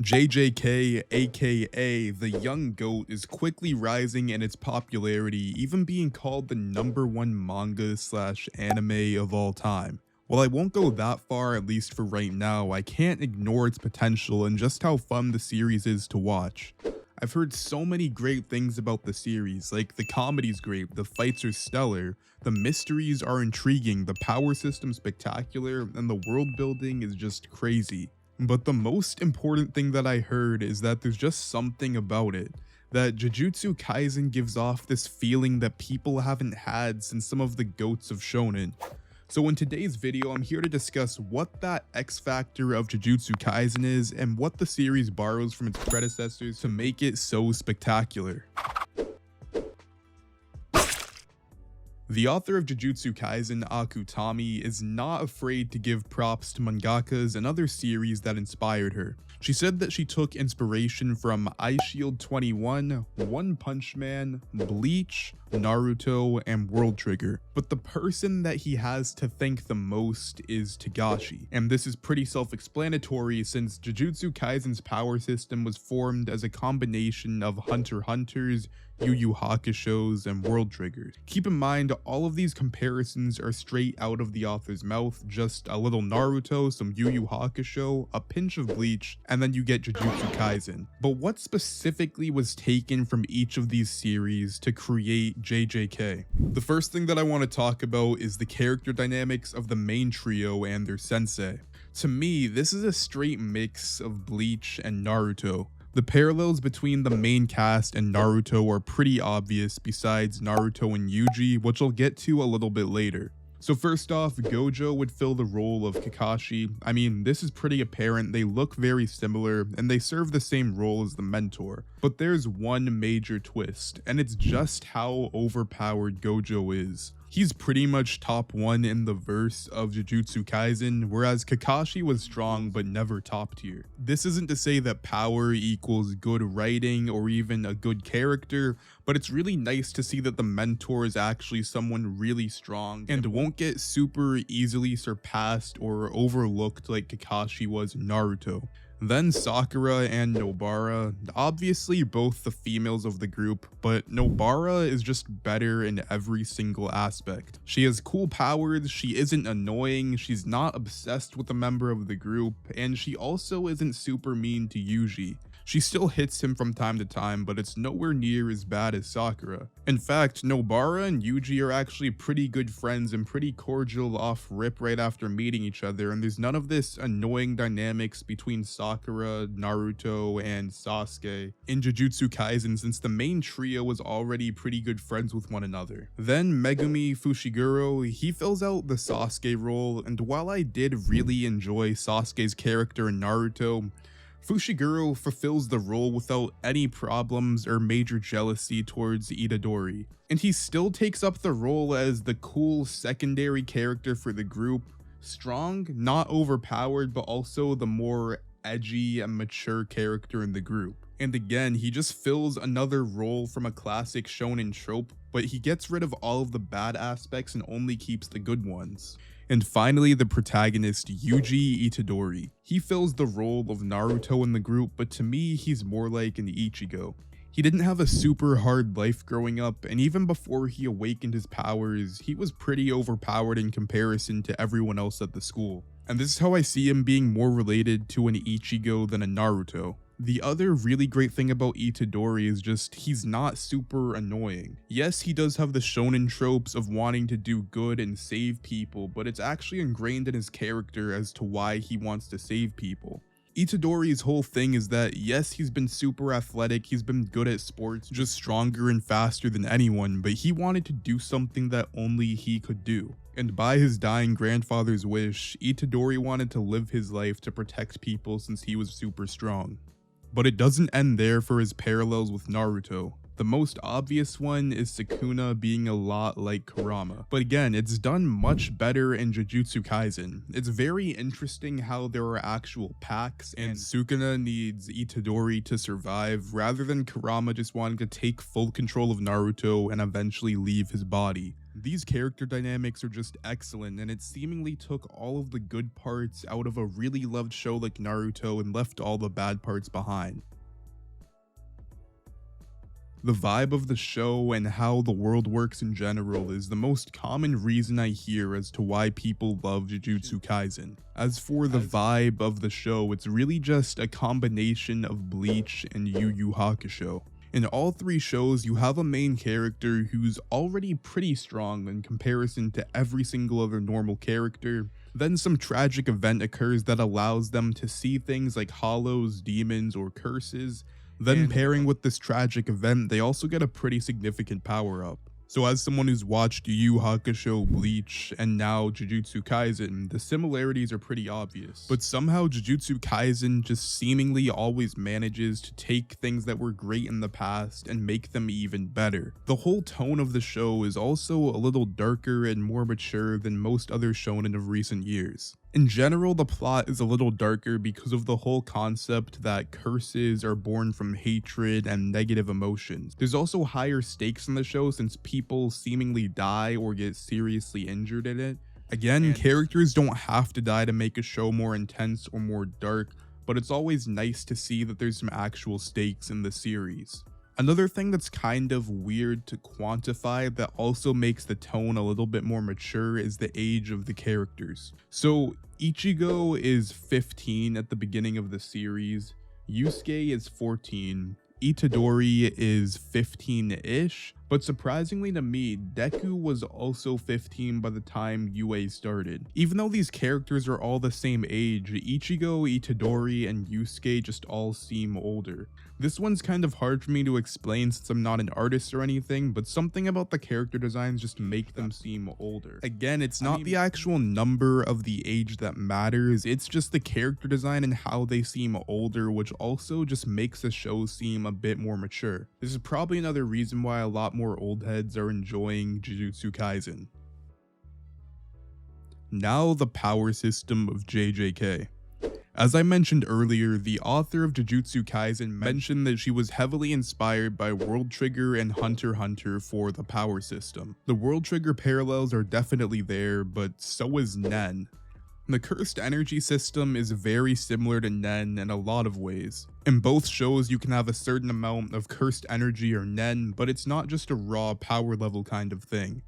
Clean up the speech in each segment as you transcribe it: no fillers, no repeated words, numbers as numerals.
JJK, aka the Young Goat, is quickly rising in its popularity, even being called the #1 manga/anime of all time. While I won't go that far, at least for right now, I can't ignore its potential and just how fun the series is to watch. I've heard so many great things about the series, like the comedy's great, the fights are stellar, the mysteries are intriguing, the power system spectacular, and the world building is just crazy. But the most important thing that I heard is that there's just something about it, that Jujutsu Kaisen gives off this feeling that people haven't had since some of the goats of shonen. So in today's video, I'm here to discuss what that X factor of Jujutsu Kaisen is and what the series borrows from its predecessors to make it so spectacular. The author of Jujutsu Kaisen, Akutami, is not afraid to give props to mangakas and other series that inspired her. She said that she took inspiration from Eyeshield 21, One Punch Man, Bleach, Naruto, and World Trigger. But the person that he has to thank the most is Togashi. And this is pretty self-explanatory since Jujutsu Kaisen's power system was formed as a combination of Hunter x Hunters, Yu Yu Hakusho's, and World Triggers. Keep in mind, all of these comparisons are straight out of the author's mouth, just a little Naruto, some Yu Yu Hakusho, a pinch of Bleach, and then you get Jujutsu Kaisen. But what specifically was taken from each of these series to create JJK? The first thing that I want to talk about is the character dynamics of the main trio and their sensei. To me, this is a straight mix of Bleach and Naruto. The parallels between the main cast and Naruto are pretty obvious besides Naruto and Yuji, which I'll get to a little bit later. So first off, Gojo would fill the role of Kakashi. I mean, this is pretty apparent, they look very similar, and they serve the same role as the mentor. But there's one major twist, and it's just how overpowered Gojo is. He's pretty much top 1 in the verse of Jujutsu Kaisen, whereas Kakashi was strong but never top tier. This isn't to say that power equals good writing or even a good character, but it's really nice to see that the mentor is actually someone really strong and won't get super easily surpassed or overlooked like Kakashi was in Naruto. Then Sakura and Nobara, obviously both the females of the group, but Nobara is just better in every single aspect. She has cool powers, she isn't annoying, she's not obsessed with a member of the group, and she also isn't super mean to Yuji. She still hits him from time to time, but it's nowhere near as bad as Sakura. In fact, Nobara and Yuji are actually pretty good friends and pretty cordial off rip right after meeting each other, and there's none of this annoying dynamics between Sakura, Naruto, and Sasuke in Jujutsu Kaisen since the main trio was already pretty good friends with one another. Then Megumi Fushiguro, he fills out the Sasuke role, and while I did really enjoy Sasuke's character in Naruto, Fushiguro fulfills the role without any problems or major jealousy towards Itadori, and he still takes up the role as the cool secondary character for the group, strong, not overpowered, but also the more edgy and mature character in the group. And again, he just fills another role from a classic shonen trope, but he gets rid of all of the bad aspects and only keeps the good ones. And finally, the protagonist, Yuji Itadori. He fills the role of Naruto in the group, but to me, he's more like an Ichigo. He didn't have a super hard life growing up, and even before he awakened his powers, he was pretty overpowered in comparison to everyone else at the school. And this is how I see him being more related to an Ichigo than a Naruto. The other really great thing about Itadori is just he's not super annoying. Yes, he does have the shonen tropes of wanting to do good and save people, but it's actually ingrained in his character as to why he wants to save people. Itadori's whole thing is that yes, he's been super athletic, he's been good at sports, just stronger and faster than anyone, but he wanted to do something that only he could do. And by his dying grandfather's wish, Itadori wanted to live his life to protect people since he was super strong. But it doesn't end there for his parallels with Naruto. The most obvious one is Sukuna being a lot like Kurama, but again, it's done much better in Jujutsu Kaisen. It's very interesting how there are actual packs, and Sukuna needs Itadori to survive, rather than Kurama just wanting to take full control of Naruto and eventually leave his body. These character dynamics are just excellent, and it seemingly took all of the good parts out of a really loved show like Naruto and left all the bad parts behind. The vibe of the show and how the world works in general is the most common reason I hear as to why people love Jujutsu Kaisen. As for the vibe of the show, it's really just a combination of Bleach and Yu Yu Hakusho. In all three shows, you have a main character who's already pretty strong in comparison to every single other normal character. Then some tragic event occurs that allows them to see things like hollows, demons, or curses. Then pairing with this tragic event, they also get a pretty significant power up. So as someone who's watched Yu Yu Hakusho, Bleach, and now Jujutsu Kaisen, the similarities are pretty obvious. But somehow Jujutsu Kaisen just seemingly always manages to take things that were great in the past and make them even better. The whole tone of the show is also a little darker and more mature than most other shonen of recent years. In general, the plot is a little darker because of the whole concept that curses are born from hatred and negative emotions. There's also higher stakes in the show since people seemingly die or get seriously injured in it. Again, characters don't have to die to make a show more intense or more dark, but it's always nice to see that there's some actual stakes in the series. Another thing that's kind of weird to quantify that also makes the tone a little bit more mature is the age of the characters. So Ichigo is 15 at the beginning of the series, Yusuke is 14, Itadori is 15-ish, but surprisingly to me, Deku was also 15 by the time UA started. Even though these characters are all the same age, Ichigo, Itadori, and Yusuke just all seem older. This one's kind of hard for me to explain since I'm not an artist or anything, but something about the character designs just make them seem older. Again, it's not the actual number of the age that matters, it's just the character design and how they seem older, which also just makes the show seem a bit more mature. This is probably another reason why a lot more old heads are enjoying Jujutsu Kaisen. Now the power system of JJK. As I mentioned earlier, the author of Jujutsu Kaisen mentioned that she was heavily inspired by World Trigger and Hunter x Hunter for the power system. The World Trigger parallels are definitely there, but so is Nen. The cursed energy system is very similar to Nen in a lot of ways. In both shows, you can have a certain amount of cursed energy or Nen, but it's not just a raw power level kind of thing.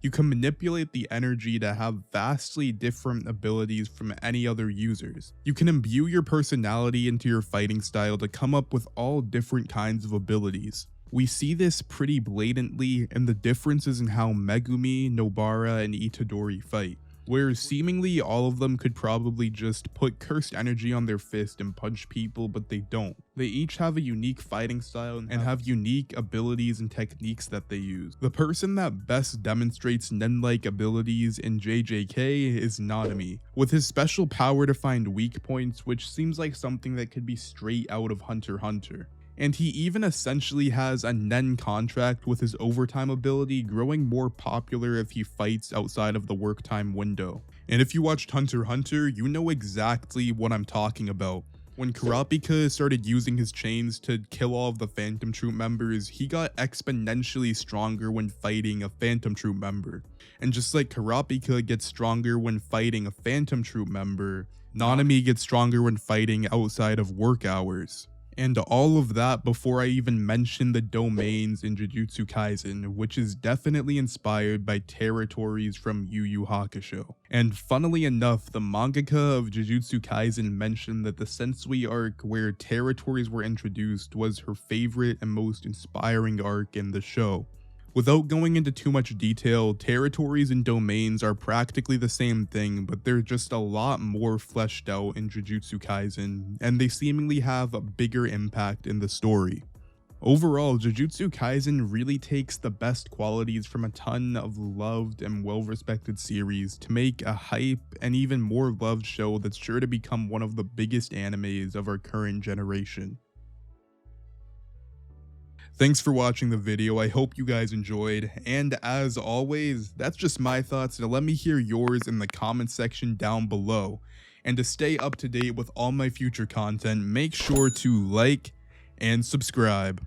You can manipulate the energy to have vastly different abilities from any other users. You can imbue your personality into your fighting style to come up with all different kinds of abilities. We see this pretty blatantly in the differences in how Megumi, Nobara, and Itadori fight, where seemingly all of them could probably just put cursed energy on their fist and punch people, but they don't. They each have a unique fighting style and have unique abilities and techniques that they use. The person that best demonstrates Nen-like abilities in JJK is Nanami, with his special power to find weak points, which seems like something that could be straight out of Hunter x Hunter. And he even essentially has a Nen contract with his overtime ability growing more popular if he fights outside of the work time window. And if you watched Hunter x Hunter, you know exactly what I'm talking about. When Kurapika started using his chains to kill all of the Phantom Troop members, he got exponentially stronger when fighting a Phantom Troop member. And just like Kurapika gets stronger when fighting a Phantom Troop member, Nanami gets stronger when fighting outside of work hours. And all of that before I even mention the domains in Jujutsu Kaisen, which is definitely inspired by territories from Yu Yu Hakusho. And funnily enough, the mangaka of Jujutsu Kaisen mentioned that the Sensui arc where territories were introduced was her favorite and most inspiring arc in the show. Without going into too much detail, territories and domains are practically the same thing, but they're just a lot more fleshed out in Jujutsu Kaisen, and they seemingly have a bigger impact in the story. Overall, Jujutsu Kaisen really takes the best qualities from a ton of loved and well-respected series to make a hype and even more loved show that's sure to become one of the biggest animes of our current generation. Thanks for watching the video, I hope you guys enjoyed, and as always, that's just my thoughts, and let me hear yours in the comment section down below. And to stay up to date with all my future content, make sure to like and subscribe.